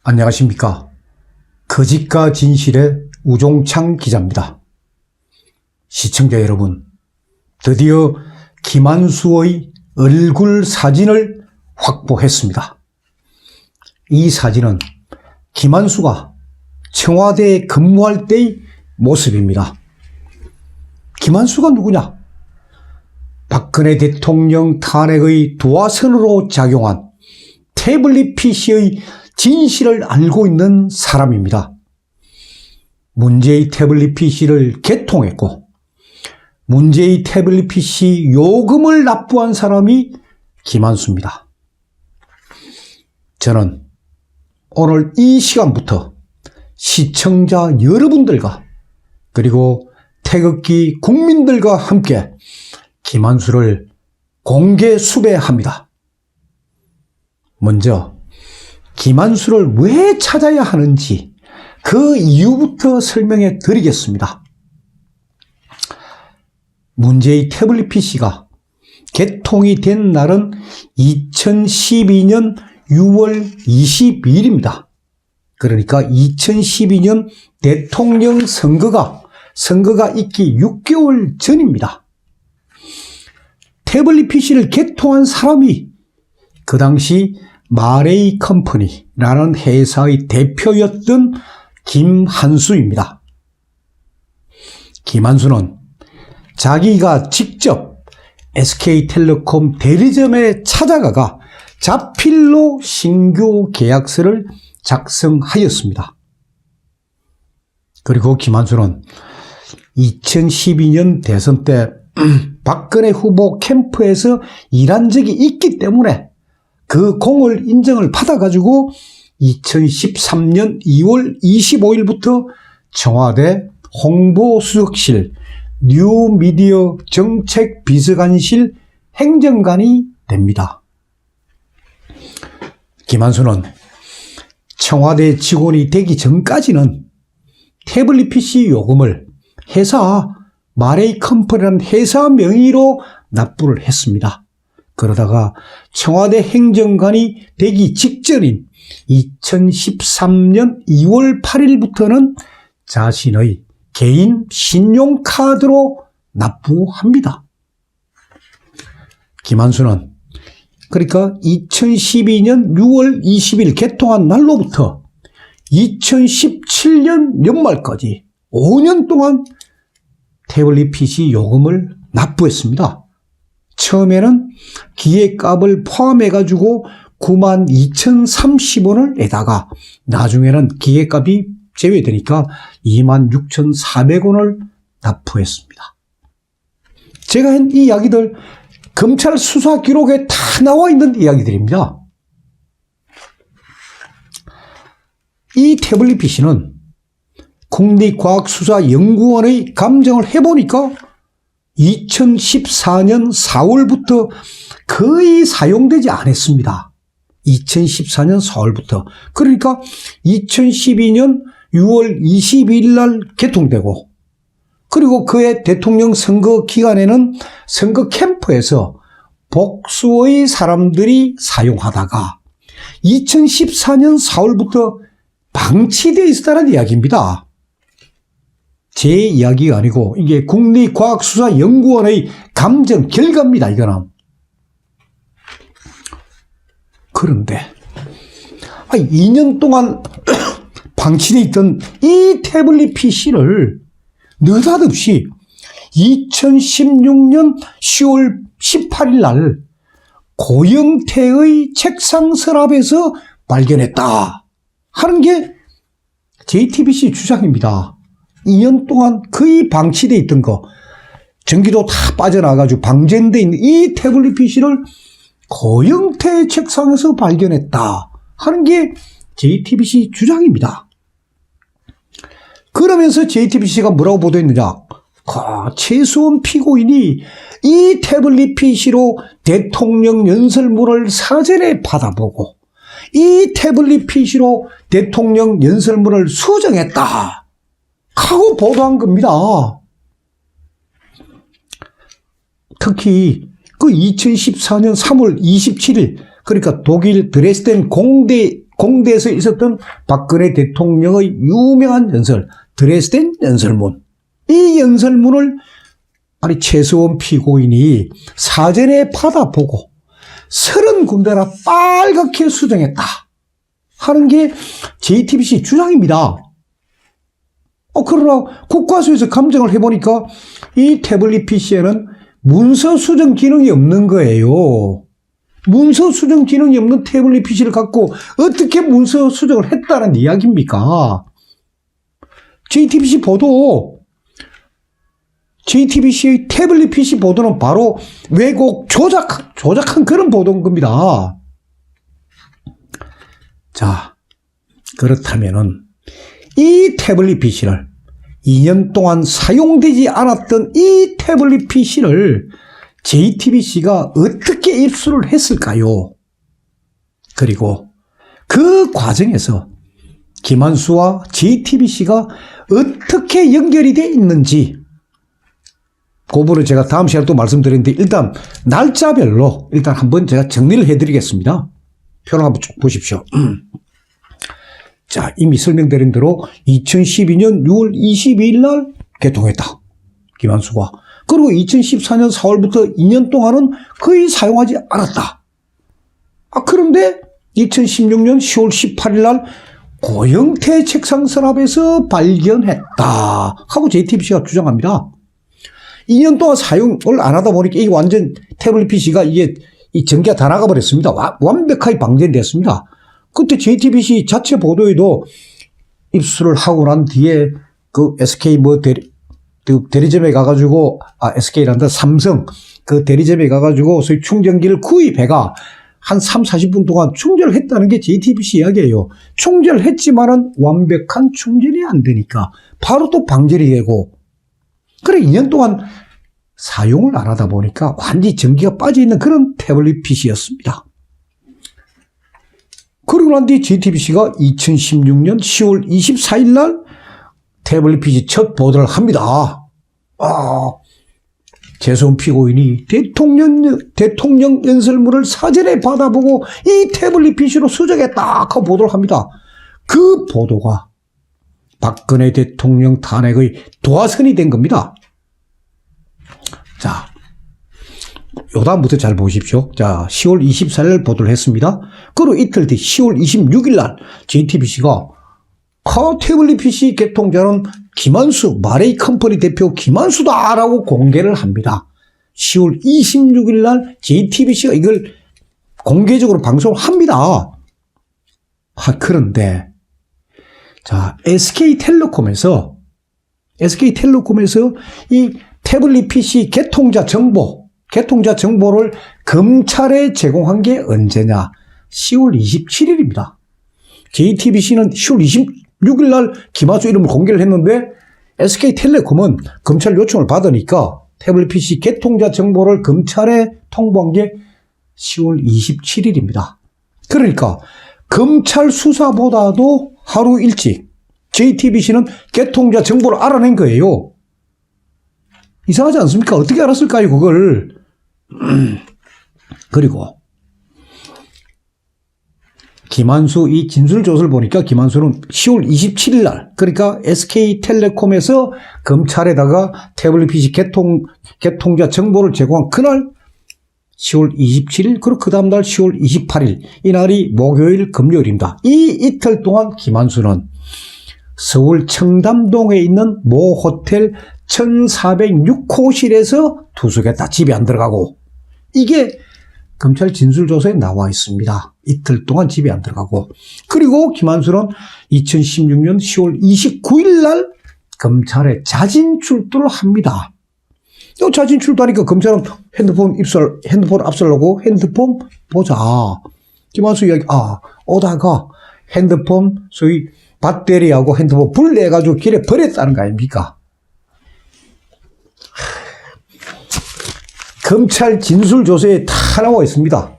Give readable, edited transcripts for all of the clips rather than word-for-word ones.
안녕하십니까. 거짓과 진실의 우종창 기자입니다. 시청자 여러분, 드디어 김한수의 얼굴 사진을 확보했습니다. 이 사진은 김한수가 청와대에 근무할 때의 모습입니다. 김한수가 누구냐? 박근혜 대통령 탄핵의 도화선으로 작용한 태블릿 PC의 진실을 알고 있는 사람입니다. 문제의 태블릿 PC를 개통했고 문제의 태블릿 PC 요금을 납부한 사람이 김한수입니다. 저는 오늘 이 시간부터 시청자 여러분들과 그리고 태극기 국민들과 함께 김한수를 공개 수배합니다. 먼저 김한수를 왜 찾아야 하는지 그 이유부터 설명해 드리겠습니다. 문제의 태블릿 PC가 개통이 된 날은 2012년 6월 22일입니다. 그러니까 2012년 대통령 선거가 있기 6개월 전입니다. 태블릿 PC를 개통한 사람이 그 당시 마레이 컴퍼니라는 회사의 대표였던 김한수입니다. 김한수는 자기가 직접 SK텔레콤 대리점에 찾아가가 자필로 신규 계약서를 작성하였습니다. 그리고 김한수는 2012년 대선 때 박근혜 후보 캠프에서 일한 적이 있기 때문에 그 공을 인정을 받아가지고 2013년 2월 25일부터 청와대 홍보수석실 뉴미디어 정책비서관실 행정관이 됩니다. 김한수는 청와대 직원이 되기 전까지는 태블릿 PC 요금을 회사 마레이 컴퍼니라는 회사 명의로 납부를 했습니다. 그러다가 청와대 행정관이 되기 직전인 2013년 2월 8일부터는 자신의 개인 신용카드로 납부합니다. 김한수는 그러니까 2012년 6월 20일 개통한 날로부터 2017년 연말까지 5년 동안 태블릿 PC 요금을 납부했습니다. 처음에는 기획값을 포함해가지고 92,030원을 내다가 나중에는 기획값이 제외되니까 26,400원을 납부했습니다. 제가 한 이 이야기들 검찰 수사 기록에 다 나와 있는 이야기들입니다. 이 태블릿 PC는 국립과학수사연구원의 감정을 해보니까 2014년 4월부터 거의 사용되지 않았습니다. 2014년 4월부터. 그러니까 2012년 6월 22일 날 개통되고 그리고 그해 대통령 선거 기간에는 선거 캠프에서 복수의 사람들이 사용하다가 2014년 4월부터 방치되어 있었다는 이야기입니다. 제 이야기가 아니고 이게 국립과학수사연구원의 감정 결과입니다. 이거는. 그런데 2년 동안 방치되어 있던 이 태블릿 PC를 느닷없이 2016년 10월 18일 날 고영태의 책상 서랍에서 발견했다 하는 게 JTBC 주장입니다. 2년 동안 거의 방치되어 있던 거, 전기도 다 빠져나가지고 방전되어 있는 이 태블릿 PC를 고영태의 책상에서 발견했다 하는 게 JTBC 주장입니다. 그러면서 JTBC가 뭐라고 보도했느냐? 최수원 피고인이 이 태블릿 PC로 대통령 연설문을 사전에 받아보고 이 태블릿 PC로 대통령 연설문을 수정했다 하고 보도한 겁니다. 특히 그 2014년 3월 27일 그러니까 독일 드레스덴 공대에서 있었던 박근혜 대통령의 유명한 연설, 드레스덴 연설문. 이 연설문을 아니 최수원 피고인이 사전에 받아보고 30군데나 빨갛게 수정했다 하는 게 JTBC 주장입니다. 그러나 국과수에서 감정을 해보니까 이 태블릿 PC에는 문서 수정 기능이 없는 거예요. 문서 수정 기능이 없는 태블릿 PC를 갖고 어떻게 문서 수정을 했다는 이야기입니까? JTBC 보도, JTBC의 태블릿 PC 보도는 바로 왜곡, 조작한 그런 보도인 겁니다. 자, 그렇다면은 이 태블릿 PC를 2년 동안 사용되지 않았던 이 태블릿 PC를 JTBC가 어떻게 입수를 했을까요? 그리고 그 과정에서 김한수와 JTBC가 어떻게 연결이 되어 있는지 그 부분은 제가 다음 시간에 또 말씀드리는데 일단 날짜별로 일단 한번 제가 정리를 해드리겠습니다. 표를 한번 쭉 보십시오. 자, 이미 설명드린 대로 2012년 6월 22일 날 개통했다. 김한수가. 그리고 2014년 4월부터 2년 동안은 거의 사용하지 않았다. 그런데 2016년 10월 18일 날 고영태 책상 서랍에서 발견했다 하고 JTBC가 주장합니다. 2년 동안 사용을 안 하다 보니까 이게 완전 태블릿 PC가 이게 이 전기가 다 나가버렸습니다. 완벽하게 방전됐습니다. 그때 JTBC 자체 보도에도 입수를 하고 난 뒤에 그 SK 대리점에 가가지고, SK란다, 삼성 그 대리점에 가가지고 소위 충전기를 구입해가 한 3, 40분 동안 충전을 했다는 게 JTBC 이야기예요. 충전을 했지만은 완벽한 충전이 안 되니까 바로 또 방전이 되고, 그래 2년 동안 사용을 안 하다 보니까 완전히 전기가 빠져 있는 그런 태블릿 PC였습니다. 그러고 난 뒤에 JTBC가 2016년 10월 24일 날 태블릿 PC 첫 보도를 합니다. 최수원 피고인이 대통령 연설문을 사전에 받아보고 이 태블릿 PC로 수정했다 하고 보도를 합니다. 그 보도가 박근혜 대통령 탄핵의 도화선이 된 겁니다. 자, 요 다음부터 잘 보십시오. 자, 10월 24일 보도를 했습니다. 그리고 이틀 뒤 10월 26일 날 JTBC가 태블릿 PC 개통자는 김한수, 마레이 컴퍼니 대표 김한수다라고 공개를 합니다. 10월 26일 날 JTBC가 이걸 공개적으로 방송을 합니다. 그런데 자, SK텔레콤에서 이 태블릿 PC 개통자 정보를 검찰에 제공한 게 언제냐? 10월 27일입니다. JTBC는 10월 26일 날 김한수 이름을 공개를 했는데 SK텔레콤은 검찰 요청을 받으니까 태블릿 PC 개통자 정보를 검찰에 통보한 게 10월 27일입니다. 그러니까 검찰 수사보다도 하루 일찍 JTBC는 개통자 정보를 알아낸 거예요. 이상하지 않습니까? 어떻게 알았을까요, 그걸? 그리고 김한수 이 진술조서를 보니까 김한수는 10월 27일 날, 그러니까 SK텔레콤에서 검찰에다가 태블릿 PC 개통자 정보를 제공한 그날 10월 27일, 그리고 그 다음날 10월 28일, 이날이 목요일, 금요일입니다. 이 이틀 동안 김한수는 서울 청담동에 있는 모 호텔 1406호실에서 투숙했다. 집에 안 들어가고. 이게 검찰 진술조서에 나와 있습니다. 이틀 동안 집에 안 들어가고. 그리고 김한수는 2016년 10월 29일 날 검찰에 자진 출두를 합니다. 자진 출두하니까 검찰은 핸드폰 압수하려고 핸드폰 보자. 김한수 이야기, 오다가 핸드폰 소위 배터리하고 핸드폰 불내가지고 길에 버렸다는 거 아닙니까? 검찰 진술조서에 다 나와 있습니다.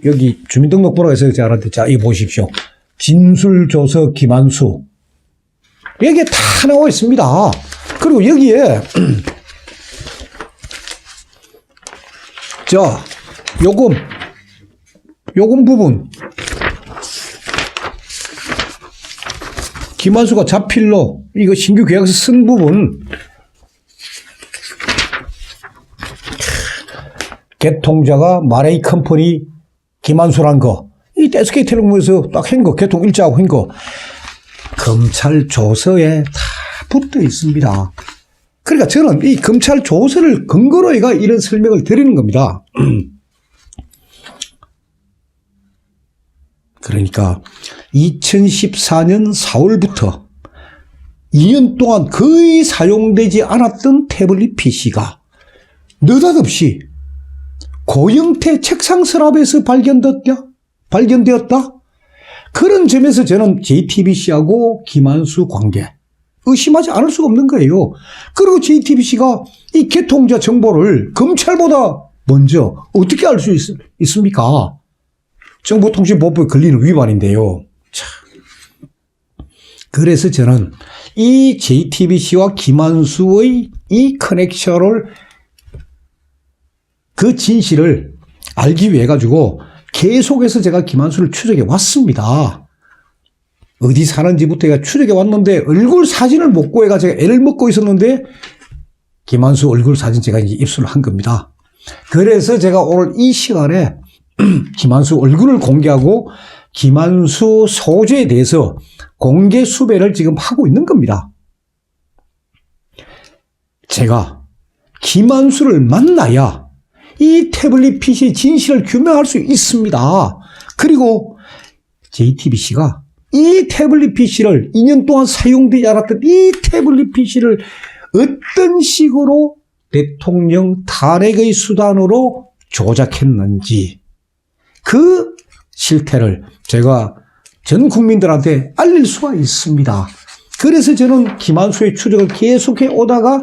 여기 주민등록번호에서 제가 알았는데, 자, 이거 보십시오. 진술조서 김한수. 여기에 다 나와 있습니다. 그리고 여기에, 자, 요금 부분. 김한수가 자필로 이거 신규 계약서 쓴 부분 개통자가 마레이 컴퍼니 김한수란 거, 이 SK텔레콤에서 딱 한 거, 개통 일자하고 한 거, 검찰 조서에 다 붙어 있습니다. 그러니까 저는 이 검찰 조서를 근거로 해가 이런 설명을 드리는 겁니다. 그러니까 2014년 4월부터 2년 동안 거의 사용되지 않았던 태블릿 PC가 느닷없이 고영태 책상 서랍에서 발견되었다? 그런 점에서 저는 JTBC하고 김한수 관계 의심하지 않을 수가 없는 거예요. 그리고 JTBC가 이 개통자 정보를 검찰보다 먼저 어떻게 알 수 있습니까? 정보통신보호법에 걸리는 위반인데요. 참. 그래서 저는 이 JTBC와 김한수의 이 커넥션을 그 진실을 알기 위해 가지고 계속해서 제가 김한수를 추적해 왔습니다. 어디 사는지부터 제가 추적해 왔는데 얼굴 사진을 못 구해가 제가 애를 먹고 있었는데 김한수 얼굴 사진 제가 이제 입수를 한 겁니다. 그래서 제가 오늘 이 시간에 김한수 얼굴을 공개하고 김한수 소재에 대해서 공개 수배를 지금 하고 있는 겁니다. 제가 김한수를 만나야 이 태블릿 PC 진실을 규명할 수 있습니다. 그리고 JTBC가 이 태블릿 PC를 2년 동안 사용되지 않았던 이 태블릿 PC를 어떤 식으로 대통령 탄핵의 수단으로 조작했는지 그 실태를 제가 전 국민들한테 알릴 수가 있습니다. 그래서 저는 김한수의 추적을 계속해 오다가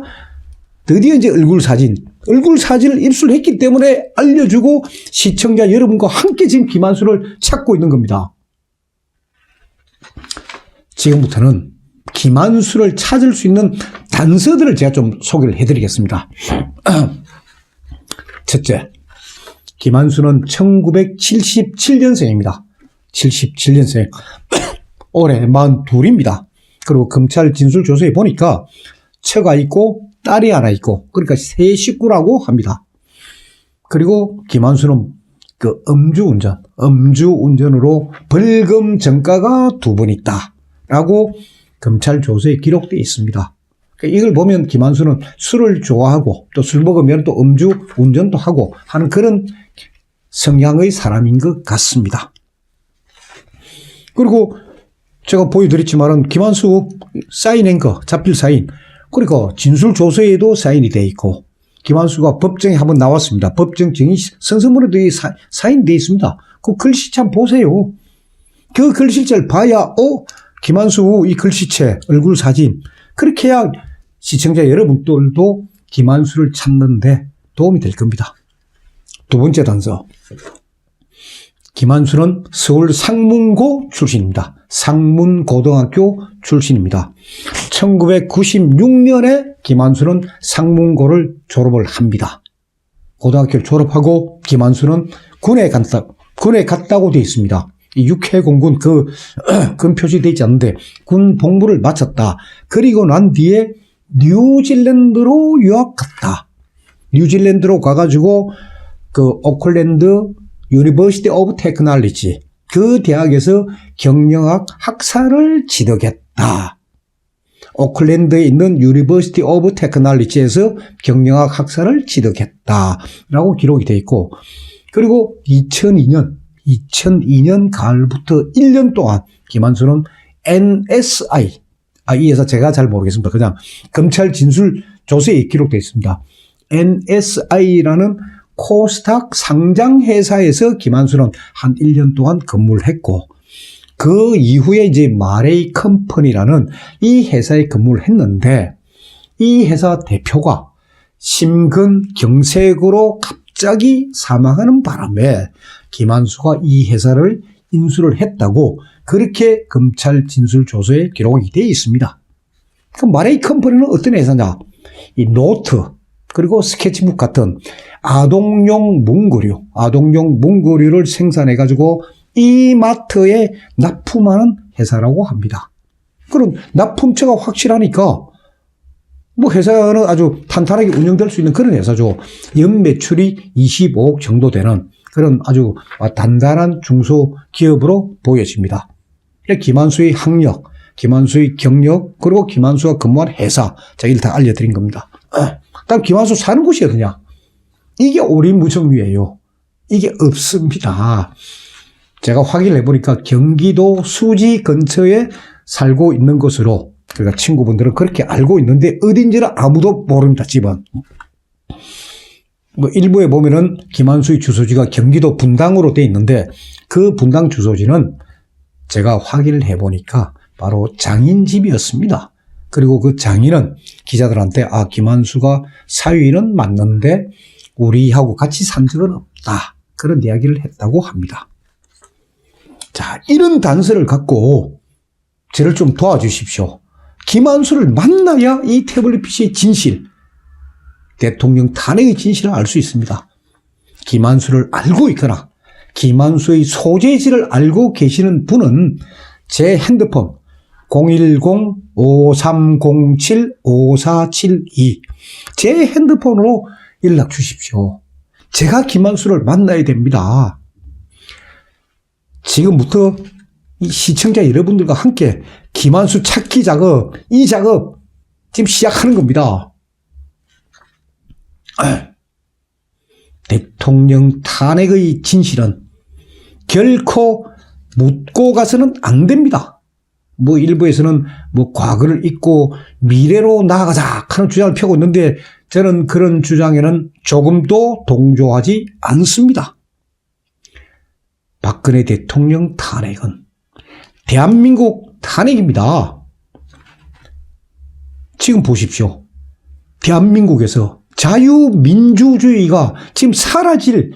드디어 이제 얼굴 사진을 입수했기 때문에 알려주고 시청자 여러분과 함께 지금 김한수를 찾고 있는 겁니다. 지금부터는 김한수를 찾을 수 있는 단서들을 제가 좀 소개를 해드리겠습니다. 첫째, 김한수는 1977년생입니다. 77년생. 올해 42입니다. 그리고 검찰 진술조서에 보니까 처가 있고 딸이 하나 있고, 그러니까 세 식구라고 합니다. 그리고 김한수는 그 음주운전으로 벌금 전과가 2번 있다라고 검찰 조서에 기록되어 있습니다. 이걸 보면 김한수는 술을 좋아하고 또 술 먹으면 또 음주운전도 하고 하는 그런 성향의 사람인 것 같습니다. 그리고 제가 보여드렸지만은 김한수 사인한 거, 자필 사인, 그리고 진술조서에도 사인이 되어 있고, 김한수가 법정에 한번 나왔습니다. 법정 증인 선서문에도 사인되어 있습니다. 그 글씨체 한번 보세요. 그 글씨체를 봐야, 김한수 이 글씨체, 얼굴 사진, 그렇게 해야 시청자 여러분들도 김한수를 찾는데 도움이 될 겁니다. 두 번째 단서. 김한수는 서울 상문고 출신입니다. 상문고등학교 출신입니다. 1996년에 김한수는 상문고를 졸업을 합니다. 고등학교를 졸업하고 김한수는 군에 갔다고 되어 있습니다. 육해공군 그 표시되어 있지 않는데 군 복무를 마쳤다. 그리고 난 뒤에 뉴질랜드로 유학 갔다. 뉴질랜드로 가가지고 그 오클랜드 유니버시티 오브 테크놀로지 그 대학에서 경영학 학사를 취득했다. 오클랜드에 있는 유니버시티 오브 테크놀로지에서 경영학 학사를 취득했다라고 기록이 되어 있고, 그리고 2002년 가을부터 1년 동안 김한수는 NSI, 이 회사 제가 잘 모르겠습니다. 그냥 검찰 진술 조서에 기록되어 있습니다. NSI라는 코스닥 상장 회사에서 김한수는 한 1년 동안 근무를 했고, 그 이후에 이제 마레이 컴퍼니라는 이 회사에 근무를 했는데, 이 회사 대표가 심근경색으로 갑자기 사망하는 바람에 김한수가 이 회사를 인수를 했다고 그렇게 검찰 진술조서에 기록이 되어 있습니다. 그 마레이 컴퍼니는 어떤 회사냐? 이 노트 그리고 스케치북 같은 아동용 문구류를 생산해 가지고 이마트에 납품하는 회사라고 합니다. 그런 납품처가 확실하니까 뭐 회사는 아주 탄탄하게 운영될 수 있는 그런 회사죠. 연매출이 25억 정도 되는 그런 아주 단단한 중소기업으로 보여집니다. 김한수의 학력, 김한수의 경력, 그리고 김한수가 근무한 회사, 제가 이를 다 알려드린 겁니다. 다음 김한수 사는 곳이 어디냐? 이게 오리무중류예요. 이게 없습니다. 제가 확인을 해보니까 경기도 수지 근처에 살고 있는 것으로, 그러니까 친구분들은 그렇게 알고 있는데 어딘지는 아무도 모릅니다. 집은. 뭐 일부에 보면은 김한수의 주소지가 경기도 분당으로 돼 있는데 그 분당 주소지는 제가 확인을 해보니까 바로 장인 집이었습니다. 그리고 그 장인은 기자들한테 김한수가 사위는 맞는데 우리하고 같이 산 적은 없다. 그런 이야기를 했다고 합니다. 자, 이런 단서를 갖고 저를 좀 도와주십시오. 김한수를 만나야 이 태블릿 PC의 진실, 대통령 탄핵의 진실을 알 수 있습니다. 김한수를 알고 있거나 김한수의 소재지를 알고 계시는 분은 제 핸드폰 010-5307-5472 제 핸드폰으로 연락 주십시오. 제가 김한수를 만나야 됩니다. 지금부터 이 시청자 여러분들과 함께 김한수 찾기 작업, 이 작업 지금 시작하는 겁니다. 대통령 탄핵의 진실은 결코 묻고 가서는 안 됩니다. 뭐 일부에서는 뭐 과거를 잊고 미래로 나아가자 하는 주장을 펴고 있는데 저는 그런 주장에는 조금도 동조하지 않습니다. 박근혜 대통령 탄핵은 대한민국 탄핵입니다. 지금 보십시오. 대한민국에서 자유민주주의가 지금 사라질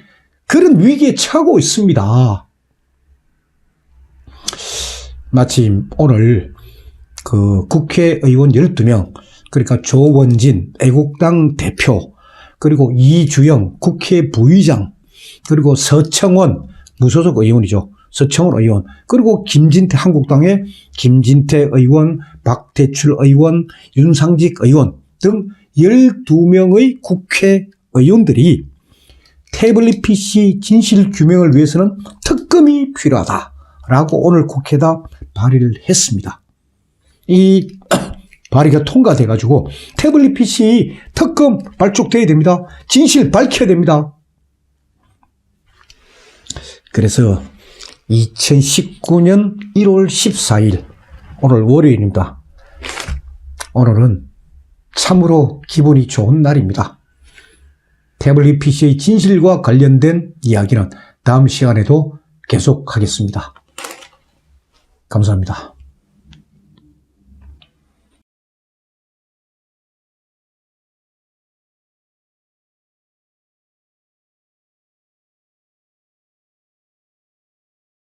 그런 위기에 처하고 있습니다. 마침 오늘 그 국회의원 12명, 그러니까 조원진 애국당 대표, 그리고 이주영 국회 부의장, 그리고 서청원 무소속 의원이죠. 서청원 의원, 그리고 김진태 한국당의 김진태 의원, 박대출 의원, 윤상직 의원 등 12명의 국회의원들이 태블릿 PC 진실 규명을 위해서는 특검이 필요하다라고 오늘 국회에다 발의를 했습니다. 이 발의가 통과돼가지고 태블릿 PC 특검 발족돼야 됩니다. 진실 밝혀야 됩니다. 그래서 2019년 1월 14일 오늘 월요일입니다. 오늘은 참으로 기분이 좋은 날입니다. 태블릿 PC의 진실과 관련된 이야기는 다음 시간에도 계속하겠습니다. 감사합니다.